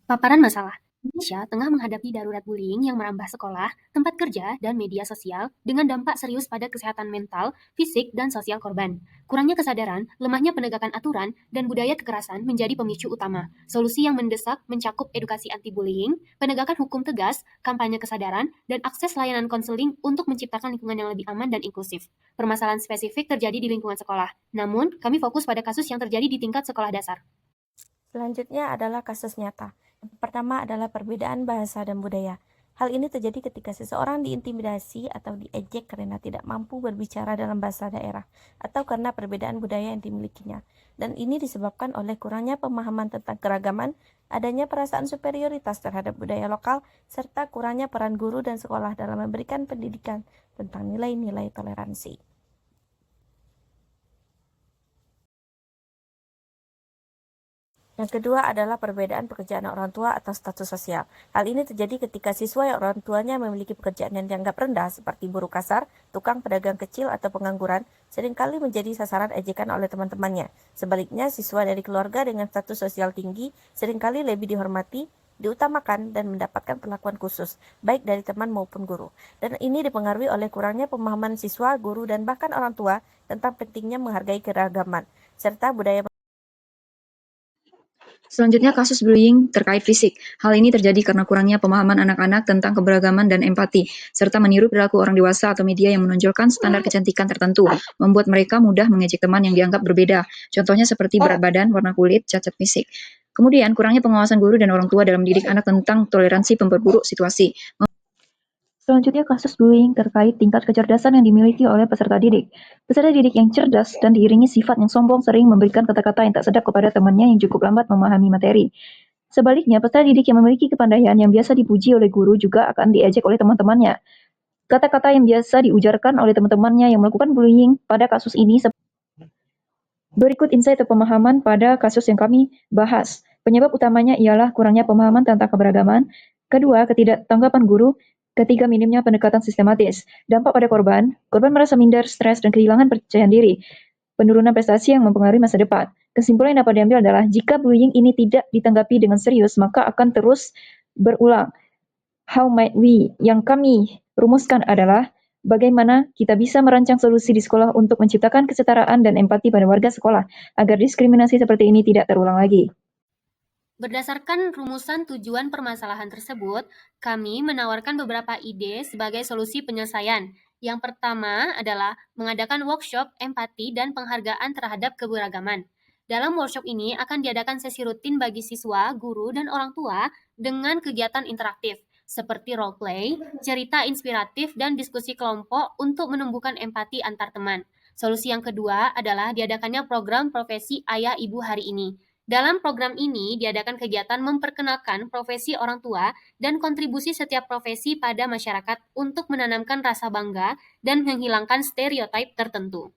Paparan masalah. Indonesia tengah menghadapi darurat bullying yang merambah sekolah, tempat kerja, dan media sosial dengan dampak serius pada kesehatan mental, fisik, dan sosial korban. Kurangnya kesadaran, lemahnya penegakan aturan, dan budaya kekerasan menjadi pemicu utama. Solusi yang mendesak mencakup edukasi anti-bullying, penegakan hukum tegas, kampanye kesadaran, dan akses layanan konseling untuk menciptakan lingkungan yang lebih aman dan inklusif. Permasalahan spesifik terjadi di lingkungan sekolah. Namun, kami fokus pada kasus yang terjadi di tingkat sekolah dasar. Selanjutnya adalah kasus nyata. Yang pertama adalah perbedaan bahasa dan budaya. Hal ini terjadi ketika seseorang diintimidasi atau diejek karena tidak mampu berbicara dalam bahasa daerah atau karena perbedaan budaya yang dimilikinya. Dan ini disebabkan oleh kurangnya pemahaman tentang keragaman, adanya perasaan superioritas terhadap budaya lokal, serta kurangnya peran guru dan sekolah dalam memberikan pendidikan tentang nilai-nilai toleransi. Yang kedua adalah perbedaan pekerjaan orang tua atau status sosial. Hal ini terjadi ketika siswa yang orang tuanya memiliki pekerjaan yang dianggap rendah seperti buruh kasar, tukang pedagang kecil, atau pengangguran, seringkali menjadi sasaran ejekan oleh teman-temannya. Sebaliknya, siswa dari keluarga dengan status sosial tinggi seringkali lebih dihormati, diutamakan, dan mendapatkan perlakuan khusus, baik dari teman maupun guru. Dan ini dipengaruhi oleh kurangnya pemahaman siswa, guru, dan bahkan orang tua tentang pentingnya menghargai keragaman, serta budaya. Selanjutnya kasus bullying terkait fisik. Hal ini terjadi karena kurangnya pemahaman anak-anak tentang keberagaman dan empati, serta meniru perilaku orang dewasa atau media yang menonjolkan standar kecantikan tertentu, membuat mereka mudah mengejek teman yang dianggap berbeda. Contohnya seperti berat badan, warna kulit, cacat fisik. Kemudian, kurangnya pengawasan guru dan orang tua dalam mendidik anak tentang toleransi memperburuk situasi. Selanjutnya kasus bullying terkait tingkat kecerdasan yang dimiliki oleh peserta didik. Peserta didik yang cerdas dan diiringi sifat yang sombong sering memberikan kata-kata yang tak sedap kepada temannya yang cukup lambat memahami materi. Sebaliknya, peserta didik yang memiliki kepandaian yang biasa dipuji oleh guru juga akan diejek oleh teman-temannya. Kata-kata yang biasa diujarkan oleh teman-temannya yang melakukan bullying pada kasus ini. Berikut insight atau pemahaman pada kasus yang kami bahas. Penyebab utamanya ialah kurangnya pemahaman tentang keberagaman. Kedua, ketidaktanggapan guru. Ketiga, minimnya pendekatan sistematis. Dampak pada korban. Korban merasa minder, stres, dan kehilangan percayaan diri. Penurunan prestasi yang mempengaruhi masa depan. Kesimpulan yang dapat diambil adalah jika bullying ini tidak ditanggapi dengan serius, maka akan terus berulang. How might we? Yang kami rumuskan adalah bagaimana kita bisa merancang solusi di sekolah untuk menciptakan kesetaraan dan empati pada warga sekolah, agar diskriminasi seperti ini tidak terulang lagi. Berdasarkan rumusan tujuan permasalahan tersebut, kami menawarkan beberapa ide sebagai solusi penyelesaian. Yang pertama adalah mengadakan workshop empati dan penghargaan terhadap keberagaman. Dalam workshop ini akan diadakan sesi rutin bagi siswa, guru, dan orang tua dengan kegiatan interaktif seperti role play, cerita inspiratif, dan diskusi kelompok untuk menumbuhkan empati antar teman. Solusi yang kedua adalah diadakannya program profesi ayah ibu hari ini. Dalam program ini diadakan kegiatan memperkenalkan profesi orang tua dan kontribusi setiap profesi pada masyarakat untuk menanamkan rasa bangga dan menghilangkan stereotip tertentu.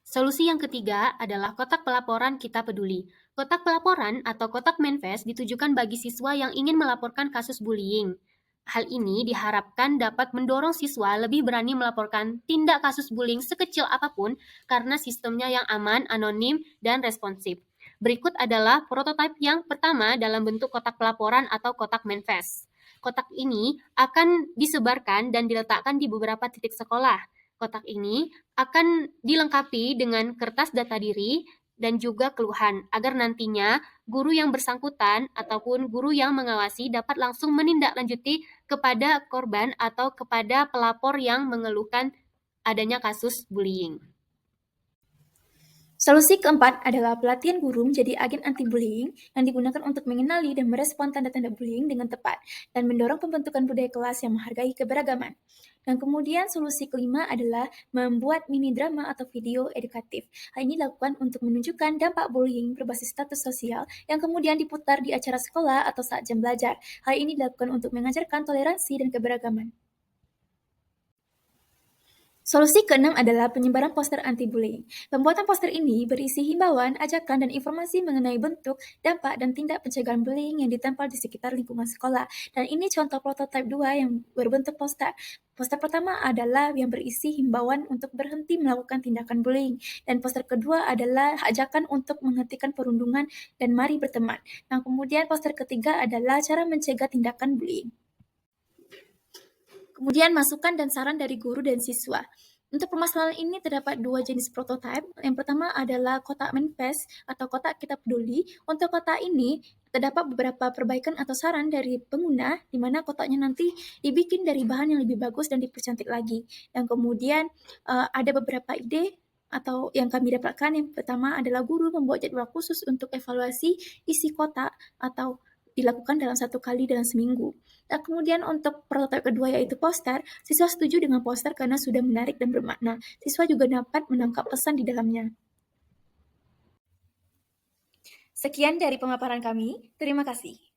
Solusi yang ketiga adalah kotak pelaporan Kita Peduli. Kotak pelaporan atau kotak manifest ditujukan bagi siswa yang ingin melaporkan kasus bullying. Hal ini diharapkan dapat mendorong siswa lebih berani melaporkan tindak kasus bullying sekecil apapun karena sistemnya yang aman, anonim, dan responsif. Berikut adalah prototipe yang pertama dalam bentuk kotak pelaporan atau kotak manifest. Kotak ini akan disebarkan dan diletakkan di beberapa titik sekolah. Kotak ini akan dilengkapi dengan kertas data diri dan juga keluhan, agar nantinya guru yang bersangkutan ataupun guru yang mengawasi dapat langsung menindaklanjuti kepada korban atau kepada pelapor yang mengeluhkan adanya kasus bullying. Solusi keempat adalah pelatihan guru menjadi agen anti-bullying yang digunakan untuk mengenali dan merespon tanda-tanda bullying dengan tepat dan mendorong pembentukan budaya kelas yang menghargai keberagaman. Dan kemudian solusi kelima adalah membuat mini drama atau video edukatif. Hal ini dilakukan untuk menunjukkan dampak bullying berbasis status sosial yang kemudian diputar di acara sekolah atau saat jam belajar. Hal ini dilakukan untuk mengajarkan toleransi dan keberagaman. Solusi keenam adalah penyebaran poster anti-bullying. Pembuatan poster ini berisi himbauan, ajakan, dan informasi mengenai bentuk, dampak, dan tindak pencegahan bullying yang ditempel di sekitar lingkungan sekolah. Dan ini contoh prototipe 2 yang berbentuk poster. Poster pertama adalah yang berisi himbauan untuk berhenti melakukan tindakan bullying. Dan poster kedua adalah ajakan untuk menghentikan perundungan dan mari berteman. Nah, kemudian poster ketiga adalah cara mencegah tindakan bullying. Kemudian masukan dan saran dari guru dan siswa. Untuk permasalahan ini terdapat dua jenis prototipe. Yang pertama adalah kotak manifest atau kotak kita peduli. Untuk kotak ini terdapat beberapa perbaikan atau saran dari pengguna, di mana kotaknya nanti dibikin dari bahan yang lebih bagus dan dipercantik lagi. Dan kemudian ada beberapa ide atau yang kami dapatkan. Yang pertama adalah guru membuat jadwal khusus untuk evaluasi isi kotak atau dilakukan dalam 1 kali dalam seminggu. Dan kemudian untuk prototipe kedua yaitu poster, siswa setuju dengan poster karena sudah menarik dan bermakna. Siswa juga dapat menangkap pesan di dalamnya. Sekian dari pemaparan kami. Terima kasih.